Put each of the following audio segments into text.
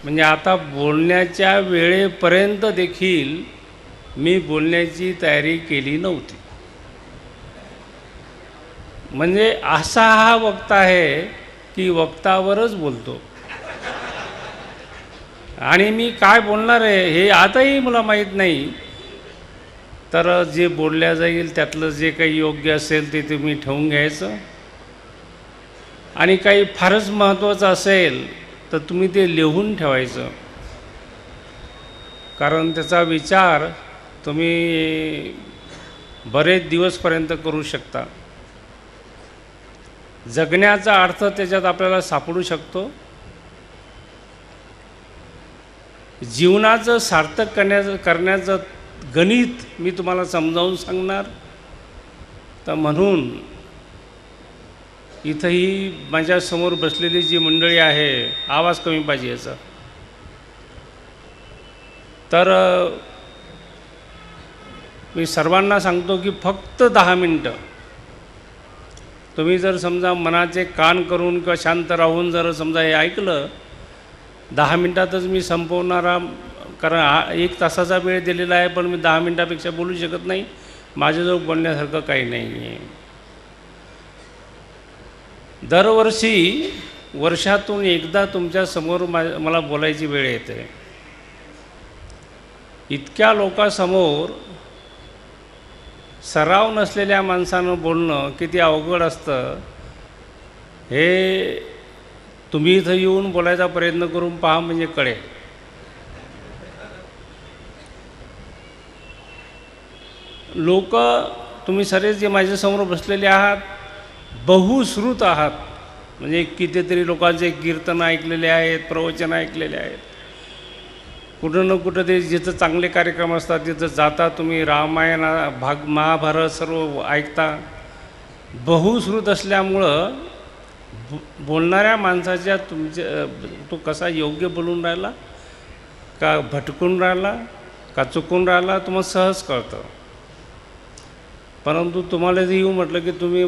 म्हणजे आता बोलण्याच्या वेळेपर्यंत देखील मी बोलण्याची तयारी केली नव्हती. म्हणजे असा हा वक्ता आहे की वक्तावरच बोलतो. आणि मी काय बोलणार आहे हे आताही मला माहीत नाही. तर जे बोलल्या जाईल त्यातलं जे काही योग्य असेल ते तुम्ही ठेवून घ्यायचं, आणि काही फारच महत्त्वाचं असेल तर तुम्ही ते लिहून ठेवायचं, कारण त्याचा विचार तुम्ही बरेच दिवसपर्यंत करू शकता. जगण्याचा अर्थ त्याच्यात आपल्याला सापडू शकतो. जीवनाचं सार्थक करण्याचं गणित मी तुम्हाला समजावून सांगणार. तर म्हणून इथंही माझ्यासमोर बसलेली जी मंडळी आहे, आवाज कमी पाहिजे याचा, तर मी सर्वांना सांगतो की फक्त 10 मिनटं तुम्ही जर समजा मनाचे कान करून किंवा शांत राहून जर समजा हे ऐकलं, 10 मिनटातच मी संपवणारा, कारण 1 तासाचा वेळ दिलेला आहे, पण मी 10 मिनटापेक्षा बोलू शकत नाही. माझ्याजवळ बोलण्यासारखं काही नाही आहे. दरवर्षी वर्षातून एकदा तुमच्यासमोर मला बोलायची वेळ येते. इतक्या लोकांसमोर सराव नसलेल्या माणसानं बोलणं किती अवघड असतं हे तुम्ही इथं येऊन बोलायचा प्रयत्न करून पहा, म्हणजे कळेल. लोक तुम्ही सगळे जे माझ्यासमोर बसलेले आहात बहुश्रुत आहात. म्हणजे कितीतरी लोकांचे कीर्तन ऐकलेले आहेत, प्रवचन ऐकलेले आहेत. कुठं ना कुठं ते जिथं चांगले कार्यक्रम असतात तिथं जाता तुम्ही, रामायण महाभारत सर्व ऐकता. बहुश्रुत असल्यामुळं बोलणाऱ्या माणसाच्या तो कसा योग्य बोलून राहिला का भटकून राहिला का चुकून राहिला तुम्हाला सहज कळतं. परंतु तुम्हाला जर येऊ म्हटलं की तुम्ही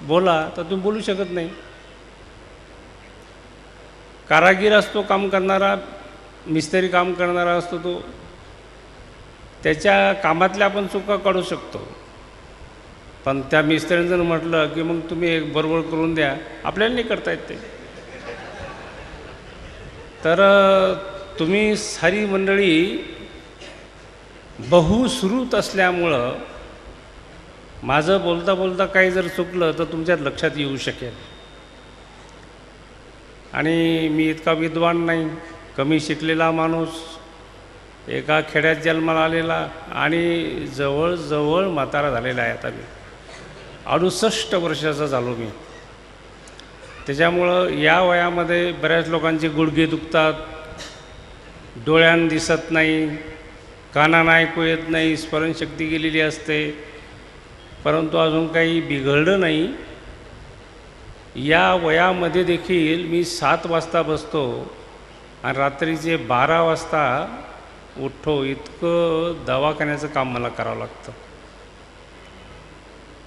बोला तर तुम्ही बोलू शकत नाही. कारागीर असतो काम करणारा, मिस्त्री काम करणारा असतो, तो त्याच्या कामातल्या आपण चुका काढू शकतो. पण त्या मिस्त्रीने जर म्हटलं की मग तुम्ही एक बरोबर करून द्या, आपल्याला नाही करता येत ते. तर तुम्ही सारी मंडळी बहुश्रुत असल्यामुळं माझं बोलता बोलता काही जर चुकलं तर तुमच्या लक्षात येऊ शकेल. आणि मी इतका विद्वान नाही, कमी शिकलेला माणूस, एका खेड्यात जन्माला आलेला आणि जवळजवळ म्हातारा झालेला आहे. आता मी 68 वर्षाचा झालो मी. त्याच्यामुळं या वयामध्ये बऱ्याच लोकांचे गुडघे दुखतात, डोळ्यानं दिसत नाही, कानानं ऐकू येत नाही, स्मरणशक्ती गेलेली असते. परंतु अजून काही बिघडलं नाही. या वयामध्ये देखील मी 7 वाजता बसतो आणि रात्रीचे 12 वाजता उठतो. इतकं दवाखान्याचं काम मला करावं लागतं.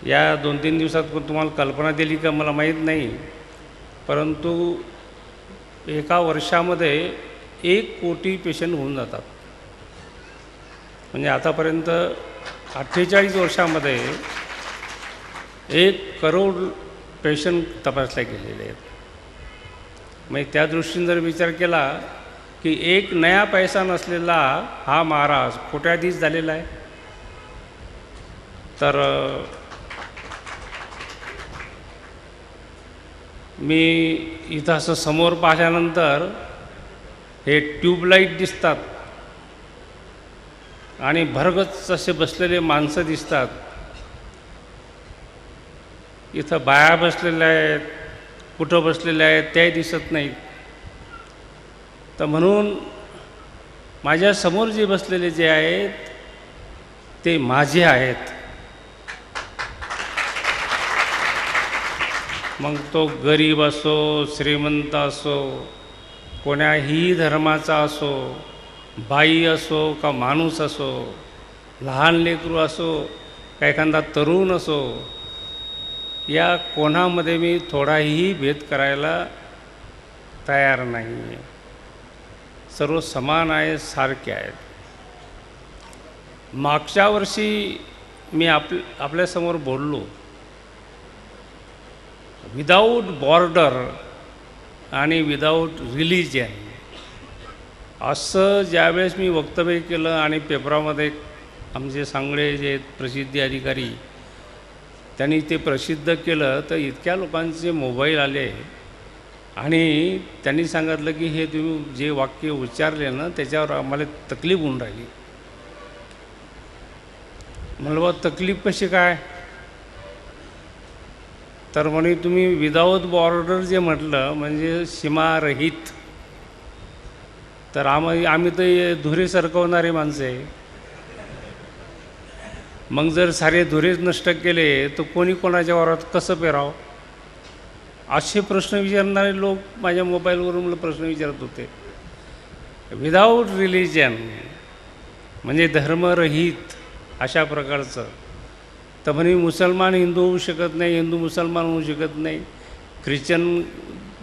या 2-3 दिवसात तुम्हाला कल्पना दिली का मला माहीत नाही, परंतु एका वर्षामध्ये 1 कोटी पेशंट होऊन जातात. म्हणजे आतापर्यंत 48 वर्षामध्ये 1 करोड पेशंट तपासले गेलेले आहेत. मग त्या दृष्टीने जर विचार केला की 1 नया पैसा नसलेला हा महाराज कोट्याधीश झालेला आहे. तर मी इथं असं समोर पाहिल्यानंतर हे ट्यूबलाईट दिसतात आणि भरगच असे बसलेले माणसं दिसतात. इथं बाया बसलेल्या आहेत, कुठं बसलेल्या आहेत त्याही दिसत नाहीत. तर म्हणून माझ्यासमोर जे बसलेले जे आहेत ते माझे आहेत. मग तो गरीब असो, श्रीमंत असो, कोण्याही धर्माचा असो, बाई असो का माणूस असो, लहान लेकरू असो का एखादा तरुण असो, या कोणामध्ये मी थोडाही भेद करायला तयार नाही आहे. सर्व समान आहेत, सारखे आहेत. मागच्या वर्षी मी आपल्यासमोर बोललो, विदाऊट बॉर्डर आणि विदाऊट रिलिजन असं ज्यावेळेस मी वक्तव्य केलं आणि पेपरामध्ये आमचे सांगळे जे प्रसिद्धी अधिकारी त्यांनी ते प्रसिद्ध केलं, तर इतक्या लोकांचे मोबाईल आले आणि त्यांनी सांगितलं की हे तुम्ही जे वाक्य उच्चारले ना त्याच्यावर आम्हाला तकलीफ होऊन राहिली. म्हणलं बा तकलीफ कशी काय? तर म्हणे तुम्ही विदाऊट बॉर्डर जे म्हटलं म्हणजे सीमारहित, तर आम्ही तर धुरे सरकवणारे माणसं आहे. मग जर सारे धुरेच नष्ट केले तर कोणी कोणाच्या वावरात कसं पेरावं? असे प्रश्न विचारणारे लोक माझ्या मोबाईलवरून मला प्रश्न विचारत होते. विदाऊट रिलिजन म्हणजे धर्मरहित अशा प्रकारचं. तर म्हणे मुसलमान हिंदू होऊ शकत नाही, हिंदू मुसलमान होऊ शकत नाही, ख्रिश्चन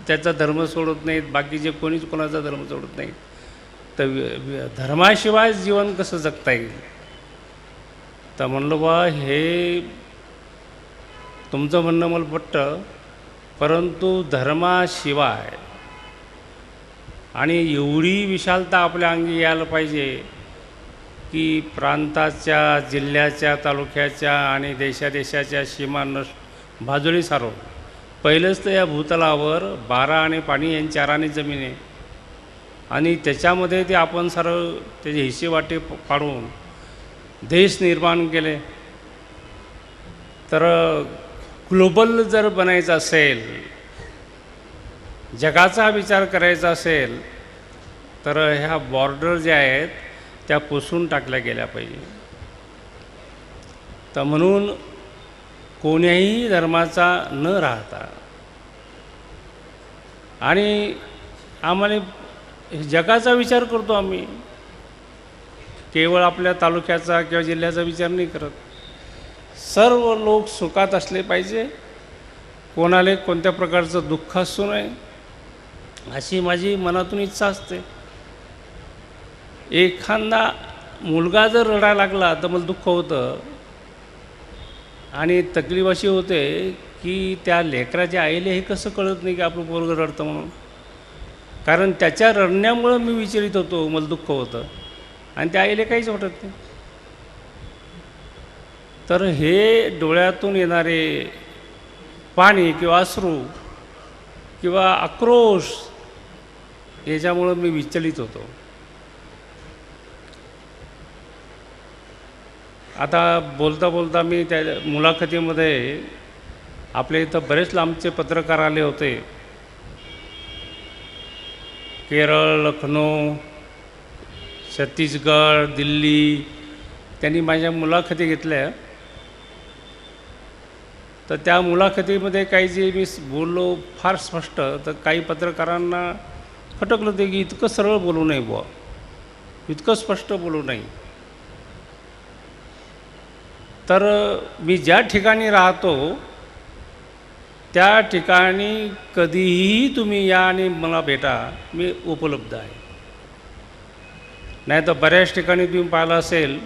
त्याचा धर्म सोडत नाहीत, बाकीचे कोणीच कोणाचा धर्म सोडत नाही, तर धर्माशिवाय जीवन कसं जगता येईल? तर म्हणलं बा हे तुमचं म्हणणं मला पटतं, परंतु धर्माशिवाय आणि एवढी विशालता आपल्या अंगी यायला पाहिजे की प्रांताच्या, जिल्ह्याच्या, तालुक्याच्या आणि देशादेशाच्या सीमा बाजूला सारवून. पहिलंच तर या भूतलावर 12 आणे पाणी आणि 4 आणे जमीन आहे आणि त्याच्यामध्ये ते आपण सर्व त्याचे हिस्से वाटे पाडून देश निर्माण केले. तर ग्लोबल जर बनायचं असेल, जगाचा विचार करायचा असेल, तर ह्या बॉर्डर ज्या आहेत त्या पुसून टाकल्या गेल्या पाहिजे. तर म्हणून कोण्याही धर्माचा न राहता आणि आम्हाला जगाचा विचार करतो आम्ही, केवळ आपल्या तालुक्याचा किंवा जिल्ह्याचा विचार नाही करत. सर्व लोक सुखात असले पाहिजे, कोणाला कोणत्या प्रकारचं दुःख असू नये अशी माझी मनातून इच्छा असते. एखादा मुलगा जर रडायला लागला तर मला दुःख होतं आणि तकलीफ अशी होते की त्या लेकराच्या आईला हे कसं कळत नाही की आपलं पोरगं रडतं म्हणून. कारण त्याच्या रडण्यामुळं मी विचलित होतो, मला दुःख होतं आणि त्या आईला काहीच वाटत नाही. तर हे डोळ्यातून येणारे पाणी किंवा अश्रू किंवा आक्रोश याच्यामुळं मी विचलित होतो. आता बोलता बोलता मी त्या मुलाखतीमध्ये आपल्या इथं बरेच लांबचे पत्रकार आले होते. केरळ, लखनौ, छत्तीसगड, दिल्ली, त्यांनी माझ्या मुलाखती घेतल्या. तर त्या मुलाखतीमध्ये काही जे मी बोललो फार स्पष्ट, तर काही पत्रकारांना खटकलं ते की इतकं सरळ बोलू नये बुवा, इतकं स्पष्ट बोलू नये. तर मी ज्या ठिकाणी राहतो त्या ठिकाणी कधीही तुम्ही या आणि मला भेटा, मी उपलब्ध आहे. नाही तर बऱ्याच ठिकाणी तुम्ही पाहिलं असेल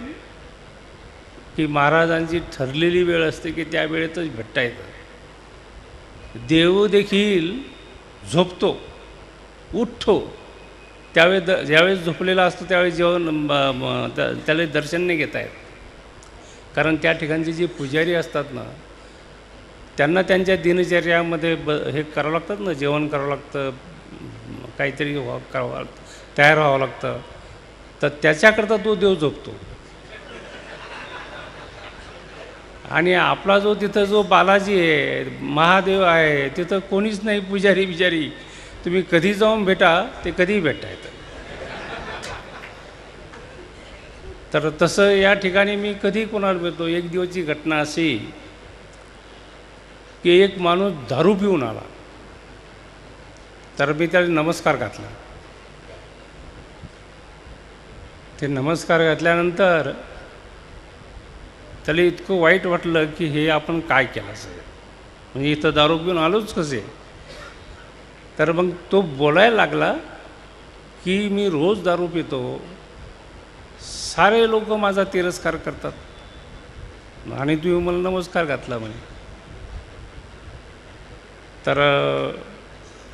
की महाराजांची ठरलेली वेळ असते की त्या वेळेतच भेटता येतं. देव देखील झोपतो, उठतो, ज्यावेळेस झोपलेला असतो त्यावेळेस जेवण त्याला दर्शन नाही घेता येत. कारण त्या ठिकाणचे जे पुजारी असतात ना, त्यांना त्यांच्या दिनचर्यामध्ये हे करावं लागतात ना, जेवण करावं लागतं, काहीतरी करावं लागतं, तयार व्हावं लागतं. तर त्याच्याकरता तो देव झोपतो. आणि आपला जो तिथं जो बालाजी आहे, महादेव आहे, तिथं कोणीच नाही पुजारी बिजारी. तुम्ही कधी जाऊन भेटा, ते कधीही भेटता येतं. तर तसं या ठिकाणी मी कधी कोणाला भेटतो. एक दिवसची घटना अशी की एक माणूस दारू पिऊन आला, तर मी त्याला नमस्कार घातला. ते नमस्कार घातल्यानंतर त्याला इतकं वाईट वाटलं की हे आपण काय केलं असेल, म्हणजे इथं दारू पिऊन आलोच कसे. तर मग तो बोलायला लागला की मी रोज दारू पितो, सारे लोक माझा तिरस्कार करतात आणि तुम्ही मला नमस्कार घातला म्हणे. तर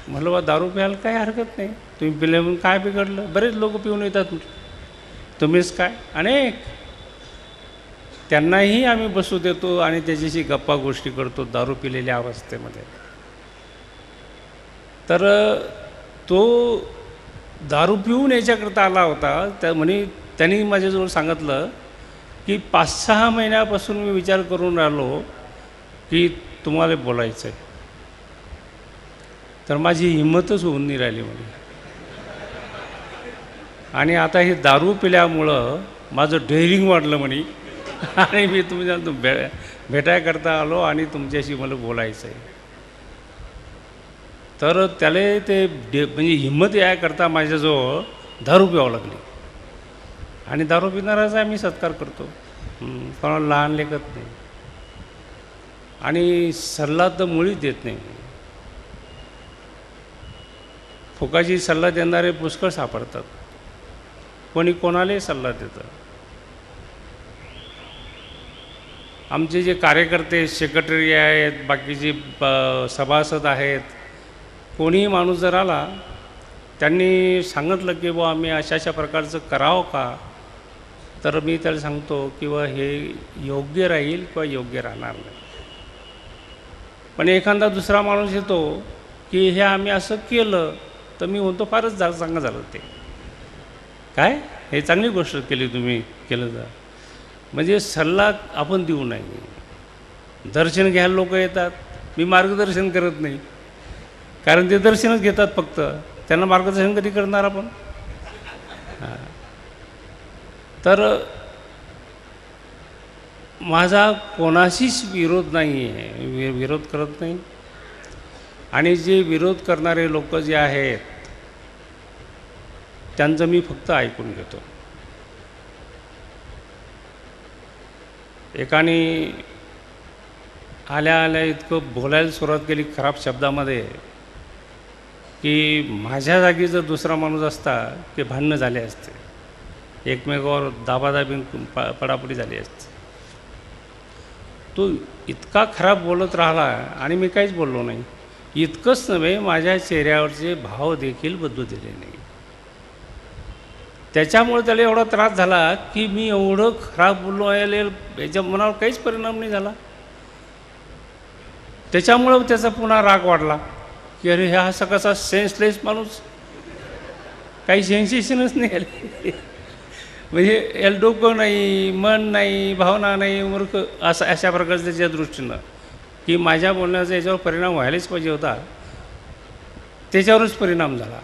म्हणलं बा दारू प्यायला काही हरकत नाही, तुम्ही पिले म्हणून काय बिघडलं, बरेच लोक पिऊन येतात, तुम्हीच काय, अनेक त्यांनाही आम्ही बसू देतो आणि त्याच्याशी गप्पा गोष्टी करतो दारू पिलेल्या अवस्थेमध्ये. तर तो दारू पिऊन याच्याकरता आला होता. त्या म्हणे त्यांनी माझ्याजवळ सांगितलं की 5-6 महिन्यापासून मी विचार करून राहिलो की तुम्हाला बोलायचं आहे, तर माझी हिंमतच होऊन नाही राहिली म्हणे. आणि आता हे दारू पिल्यामुळं माझं डेअरिंग वाढलं म्हणे आणि मी तुमच्या भेटायकरता आलो आणि तुमच्याशी मला बोलायचं आहे. तर त्याला ते म्हणजे हिंमत यायकरता माझ्याजवळ दारू प्यावं लागली. आणि दारू पिणाराचा आम्ही सत्कार करतो, कोणाला लहान लेखत नाही आणि सल्ला तर मुळीच देत नाही. फुकाची सल्ला देणारे पुष्कळ सापडतात, कोणी कोणालाही सल्ला देतं. आमचे जे कार्यकर्ते सेक्रेटरी आहेत, बाकीचे सभासद आहेत, कोणीही माणूस जर आला त्यांनी सांगितलं की बुवा आम्ही अशा अशा प्रकारचं करावं का, तर मी त्याला सांगतो किंवा हे योग्य राहील किंवा योग्य राहणार नाही. पण एखादा दुसरा माणूस येतो की हे आम्ही असं केलं, तर मी म्हणतो फारच चांगलं झालं ते, काय हे चांगली गोष्ट केली तुम्ही केलं तर. म्हणजे सल्ला आपण देऊ नये. दर्शन घ्यायला लोक येतात, मी मार्गदर्शन करत नाही, कारण ते दर्शनच घेतात फक्त, त्यांना मार्गदर्शन कधी करणार आपण. तर माझा कोणाशीच विरोध नाही आहे, विरोध करत नाही. आणि जे विरोध करणारे लोक जे आहेत त्यांचं मी फक्त ऐकून घेतो. एकाने आल्या आल्या इतकं बोलायला सुरुवात केली खराब शब्दामध्ये की माझ्या जागी जर दुसरा माणूस असता की भांडणं झाले असते, एकमेकावर दाबादाबी पडापडी झाली असते. तो इतका खराब बोलत राहिला आणि मी काहीच बोललो नाही. इतकंच नव्हे, माझ्या चेहऱ्यावरचे भाव देखील बदलू दिले नाही. त्याच्यामुळे त्याला एवढा त्रास झाला की मी एवढं खराब बोललो आहे, याच्या मनावर काहीच परिणाम नाही झाला. त्याच्यामुळं त्याचा पुन्हा राग वाढला की अरे हा असा कसा सेन्सलेस माणूस, काही सेन्सेशनच नाही आले, म्हणजे याला डोकं नाही, मन नाही, भावना नाही, मूर्ख असं अशा प्रकारचं त्याच्या दृष्टीनं की माझ्या बोलण्याचा याच्यावर परिणाम व्हायलाच पाहिजे होता, त्याच्यावरच परिणाम झाला.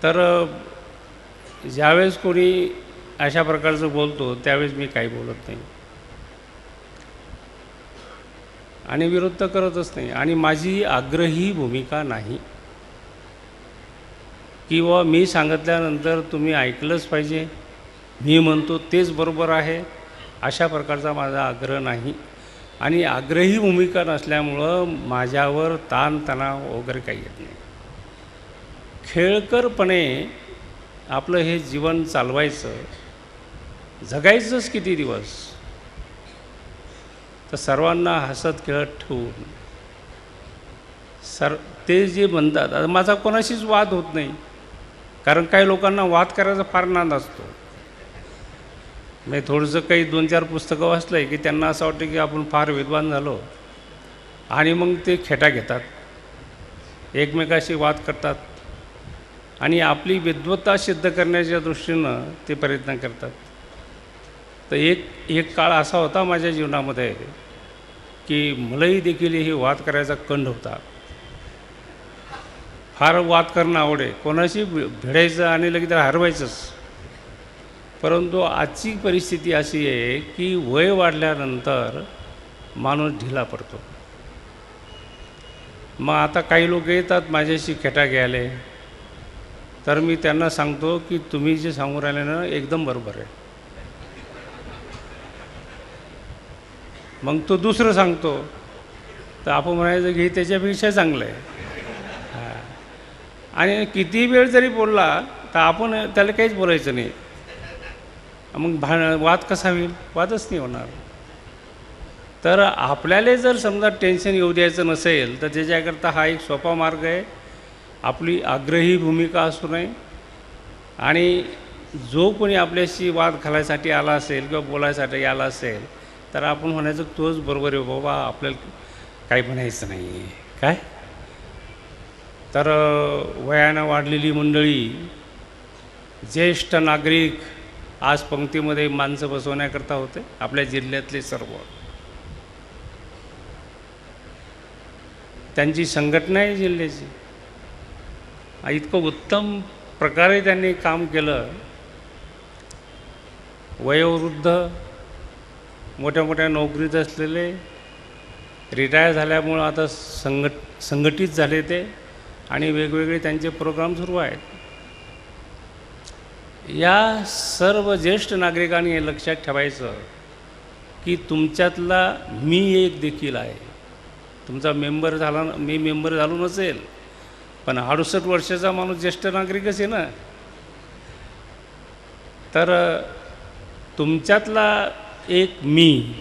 तर ज्यावेळेस कोणी अशा प्रकारचं बोलतो त्यावेळेस मी काही बोलत नाही आणि विरोध तर करतच नाही. आणि माझी आग्रही भूमिका नाही किंवा मी सांगितल्यानंतर तुम्ही ऐकलंच पाहिजे, मी म्हणतो तेच बरोबर आहे, अशा प्रकारचा माझा आग्रह नाही. आणि आग्रही भूमिका नसल्यामुळं माझ्यावर ताणतणाव वगैरे काही येत नाही. खेळकरपणे आपलं हे जीवन चालवायचं, जगायचंच किती दिवस, तर सर्वांना हसत खेळत ठेवून ते जे म्हणतात. आता माझा कोणाशीच वाद होत नाही, कारण काही लोकांना वाद करायचा फार नाद असतो. म्हणजे थोडंसं काही 2-4 पुस्तकं वाचलं आहे की त्यांना असं वाटतं की आपण फार विद्वान झालो आणि मग ते खेटा घेतात, एकमेकाशी वाद करतात आणि आपली विद्वत्ता सिद्ध करण्याच्या दृष्टीनं ते प्रयत्न करतात. तर एक काळ असा होता माझ्या जीवनामध्ये की मलाही देखील हे वाद करायचा कंड होता. फार वाद करणं आवडे, कोणाशी भिडायचं आणि लगेच त्याला हरवायचंच. परंतु आजची परिस्थिती अशी आहे की वय वाढल्यानंतर माणूस ढिला पडतो. मग आता काही लोक येतात माझ्याशी खेटा घ्यायला, तर मी त्यांना सांगतो की तुम्ही जे सांगू राहिले ना एकदम बरोबर आहे. मग तो दुसरं सांगतो तर आपण म्हणायचं की त्याच्यापेक्षा चांगलं आहे. आणि किती वेळ जरी बोलला तर आपण त्याला काहीच बोलायचं नाही. मग वाद कसा होईल? वादच नाही होणार. तर आपल्याला जर समजा टेन्शन येऊ द्यायचं नसेल तर त्याच्याकरता हा एक सोपा मार्ग आहे. आपली आग्रही भूमिका असू नये आणि जो कोणी आपल्याशी वाद घालायसाठी आला असेल किंवा बोलायसाठी आला असेल तर आपण म्हणायचं तोच बरोबर आहे बाबा, आपल्याला काही म्हणायचं नाही आहे काय. तर वयानं वाढलेली मंडळी, ज्येष्ठ नागरिक, आज पंक्तीमध्ये माणसं बसवण्याकरता होते आपल्या जिल्ह्यातले सर्व. त्यांची संघटना आहे जिल्ह्याची. इतकं उत्तम प्रकारे त्यांनी काम केलं. वयोवृद्ध, मोठ्या मोठ्या नोकरीत असलेले, रिटायर झाल्यामुळं आता संघटित झाले ते आणि वेगवेगळे त्यांचे प्रोग्राम सुरू आहेत. या सर्व ज्येष्ठ नागरिकांनी हे लक्षात ठेवायचं की तुमच्यातला मी एक देखील आहे. तुमचा मेंबर झाला, मी मेंबर झालो नसेल पण 68 वर्षाचा माणूस ज्येष्ठ नागरिकच आहे ना. तर तुमच्यातला एक मी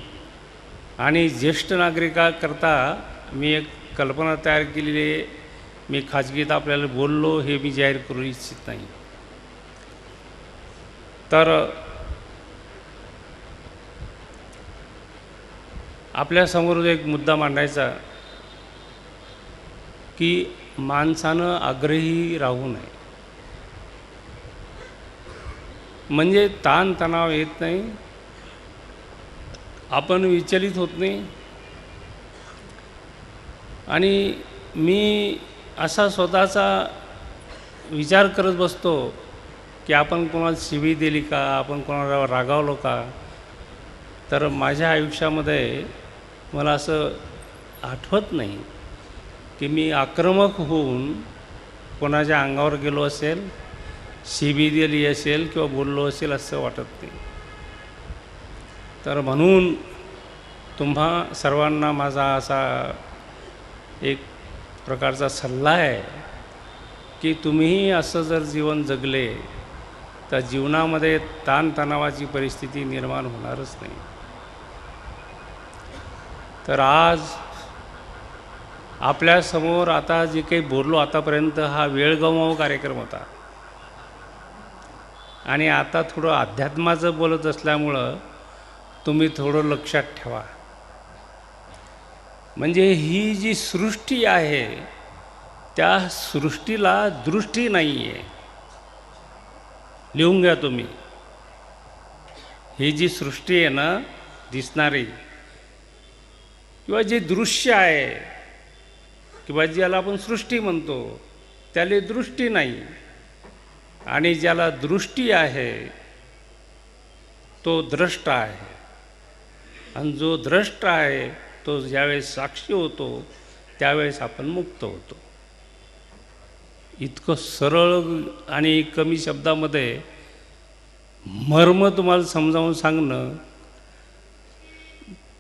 आणि ज्येष्ठ नागरिकाकरता मी एक कल्पना तयार केलेली आहे. मी खाजगीत आपल्याला बोललो हे मी जाहीर करू इच्छित नाही. तर आपल्यासमोर एक मुद्दा मांडायचा की माणसानं आग्रही राहू नये. म्हणजे ताणतणाव येत नाही, आपण विचलित होत नाही. आणि मी असा स्वतःचा विचार करत बसतो की आपण कोणाला शिवी दिली का, आपण कोणाला रागावलो का. तर माझ्या आयुष्यामध्ये मला असं आठवत नाही की मी आक्रमक होऊन कोणाच्या अंगावर गेलो असेल, शिवी दिली असेल किंवा बोललो असेल असं वाटत नाही. तर म्हणून तुम्हा सर्वांना माझा असा एक प्रकारचा सल्ला आहे की तुम्हीही असं जर जीवन जगले तर जीवनामध्ये ताणतणावाची परिस्थिती निर्माण होणारच नाही. तर आज आपल्यासमोर आता जे काही बोललो आतापर्यंत हा वेळ गमाव कार्यक्रम होता आणि आता थोडं अध्यात्माचं बोलत असल्यामुळं तुम्ही थोडं लक्षात ठेवा. म्हणजे ही जी सृष्टी आहे त्या सृष्टीला दृष्टी नाही आहे. लिहून घ्या तुम्ही. ही जी सृष्टी आहे ना दिसणारी किंवा जे दृश्य आहे किंवा ज्याला आपण सृष्टी म्हणतो त्याला दृष्टी नाही. आणि ज्याला दृष्टी आहे तो द्रष्टा आहे. आणि जो द्रष्टा आहे तो ज्यावेळेस साक्षी होतो त्यावेळेस आपण मुक्त होतो. इतकं सरळ आणि कमी शब्दामध्ये मर्म तुम्हाला समजावून सांगणं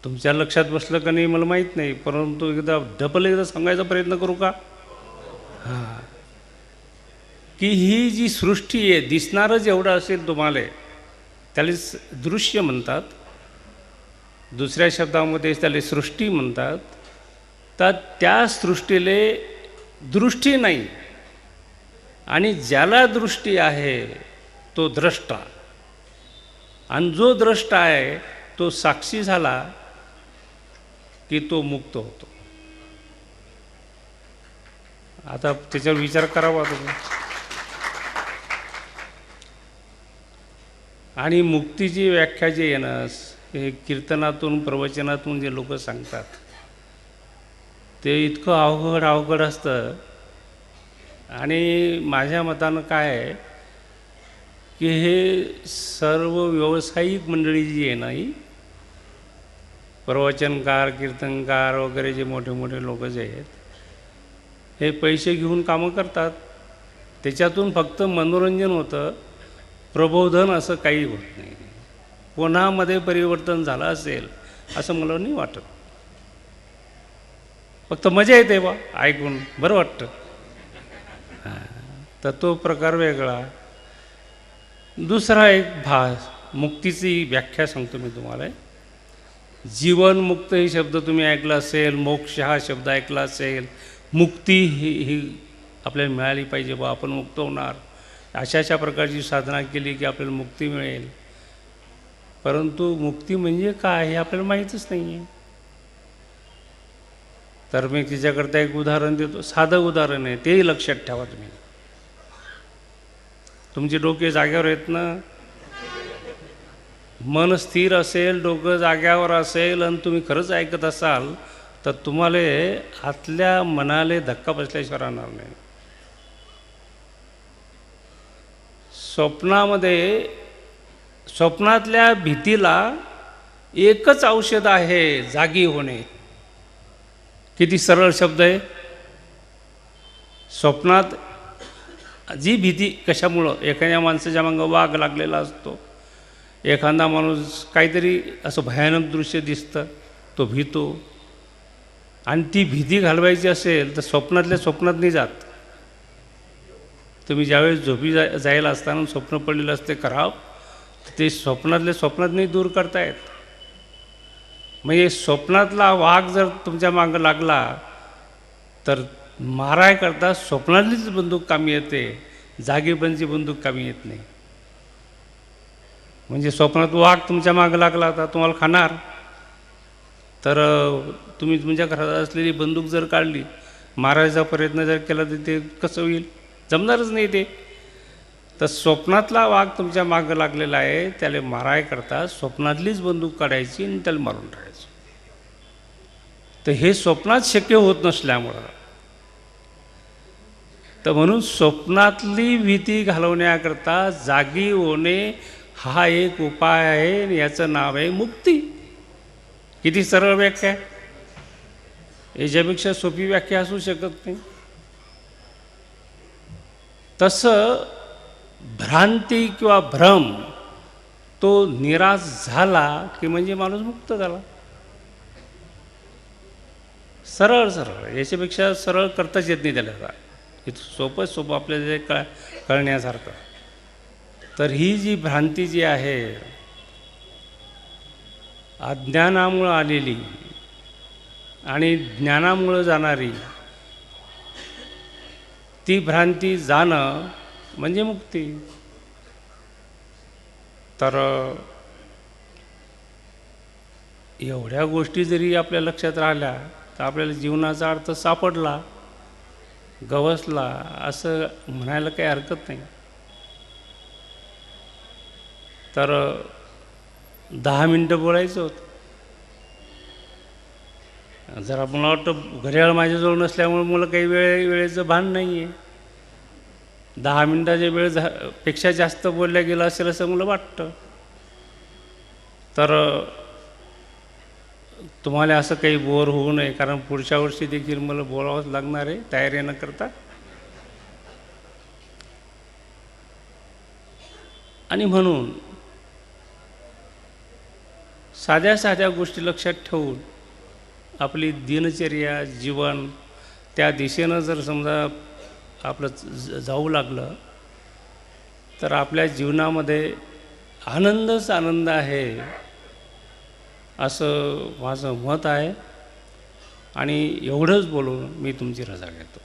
तुमच्या लक्षात बसलं का नाही मला माहीत नाही, परंतु एकदा सांगायचा प्रयत्न करू का. हां, की ही जी सृष्टी आहे दिसणारं जेवढं असेल तुम्हाला त्याला दृश्य म्हणतात. दुसऱ्या शब्दामध्ये त्याला सृष्टी म्हणतात. तर त्या सृष्टीला दृष्टी नाही आणि ज्याला दृष्टी आहे तो द्रष्टा. आणि जो द्रष्टा आहे तो साक्षी झाला की तो मुक्त होतो. आता त्याच्यावर विचार करावा तुम्ही. आणि मुक्तीची व्याख्या जी आहे ना हे कीर्तनातून प्रवचनातून जे लोक सांगतात ते इतकं अवघड असतं. आणि माझ्या मतानं काय आहे की हे सर्व व्यावसायिक मंडळी जी आहे ना ही प्रवचनकार कीर्तनकार वगैरे जे मोठे मोठे लोक जे आहेत हे पैसे घेऊन कामं करतात. त्याच्यातून फक्त मनोरंजन होतं, प्रबोधन असं काही होत नाही. कोणामध्ये परिवर्तन झालं असेल असं मला नाही वाटत. फक्त मजा येते बा ऐकून, बरं वाटतं. हां. तर तो प्रकार वेगळा. दुसरा एक भाग, मुक्तीची व्याख्या सांगतो मी तुम्हाला. जीवनमुक्त ही शब्द तुम्ही ऐकला असेल, मोक्ष हा शब्द ऐकला असेल. मुक्ती ही आपल्याला मिळाली पाहिजे, बा आपण मुक्त होणार, अशा प्रकारची साधना केली की आपल्याला मुक्ती मिळेल. परंतु मुक्ती म्हणजे काय हे आपल्याला माहीतच नाही आहे. तर मी तिच्याकरता एक उदाहरण देतो, साधं उदाहरण आहे, तेही लक्षात ठेवा तुम्ही. तुमचे डोके जाग्यावर आहेत ना, मन स्थिर असेल, डोकं जाग्यावर असेल आणि तुम्ही खरंच ऐकत असाल तर तुम्हाला आतल्या मनाला धक्का बसल्याशिवाय राहणार नाही. स्वप्नातल्या भीतीला एकच औषध आहे, जागी होणे. किती सरळ शब्द आहे. स्वप्नात जी भीती कशामुळं, एखाद्या माणसाच्या मागं वाघ लागलेला असतो, एखादा माणूस काहीतरी असं भयानक दृश्य दिसतं, तो भीतो, आणि ती भीती घालवायची असेल तर स्वप्नातल्या स्वप्नात नाही जात. तुम्ही ज्यावेळेस झोपी जायला असताना स्वप्न पडलेलं असते खराब, ते स्वप्नातल्या स्वप्नात नाही दूर करतायत. म्हणजे स्वप्नातला वाघ जर तुमच्या मागं लागला तर माराय करता स्वप्नातलीच बंदूक कामी येते, जागेपणची बंदूक कामी येत नाही. म्हणजे स्वप्नात वाघ तुमच्या मागं लागला तर तुम्हाला खाणार, तर तुम्ही तुमच्या घरात असलेली बंदूक जर काढली, मारायचा प्रयत्न जर केला तर ते कसं होईल, जमणारच नाही ते. तर स्वप्नातला वाघ तुमच्या मागं लागलेला आहे, त्याला माराय करता स्वप्नातलीच बंदूक काढायची आणि त्याला मारून टाकायचं. तर हे स्वप्नात शक्य होत नसल्यामुळं, तर म्हणून स्वप्नातली भीती घालवण्याकरता जागी होणे हा एक उपाय आहे, आणि याचं नाव आहे मुक्ती. किती सरळ व्याख्या आहे, याच्यापेक्षा सोपी व्याख्या असू शकत नाही. तसं भ्रांती किंवा भ्रम तो निराश झाला की म्हणजे माणूस मुक्त झाला. सरळ सरळ, याच्यापेक्षा सरळ करताच येत नाही त्याला. इथं सोपं आपल्याला जे कळण्यासारखं. तर ही जी भ्रांती जी आहे, अज्ञानामुळं आलेली आणि ज्ञानामुळं जाणारी, ती भ्रांती जाणं म्हणजे मुक्ती. तर एवढ्या गोष्टी जरी आपल्या लक्षात राहिल्या तर आपल्याला जीवनाचा अर्थ सापडला, गवसला असं म्हणायला काही हरकत नाही. तर 10 मिनटं बोलायचं होतं. जरा मला वाटतं घड्याळ माझ्याजवळ नसल्यामुळे मला काही वेळेचं भान नाही आहे. 10 मिनटाच्या पेक्षा जास्त बोलल्या गेलं असेल असं मला वाटतं. तर तुम्हाला असं काही बोर होऊ नये, कारण पुढच्या वर्षी देखील मला बोलावंच लागणार आहे तयारी न करता. आणि म्हणून साध्या साध्या गोष्टी लक्षात ठेवून आपली दिनचर्या, जीवन त्या दिशेनं जर समजा आपलं जाऊ लागलं तर आपल्या जीवनामध्ये आनंदच आनंद आहे, असं माझं मत आहे. आणि एवढंच बोलून मी तुमची रजा घेतो.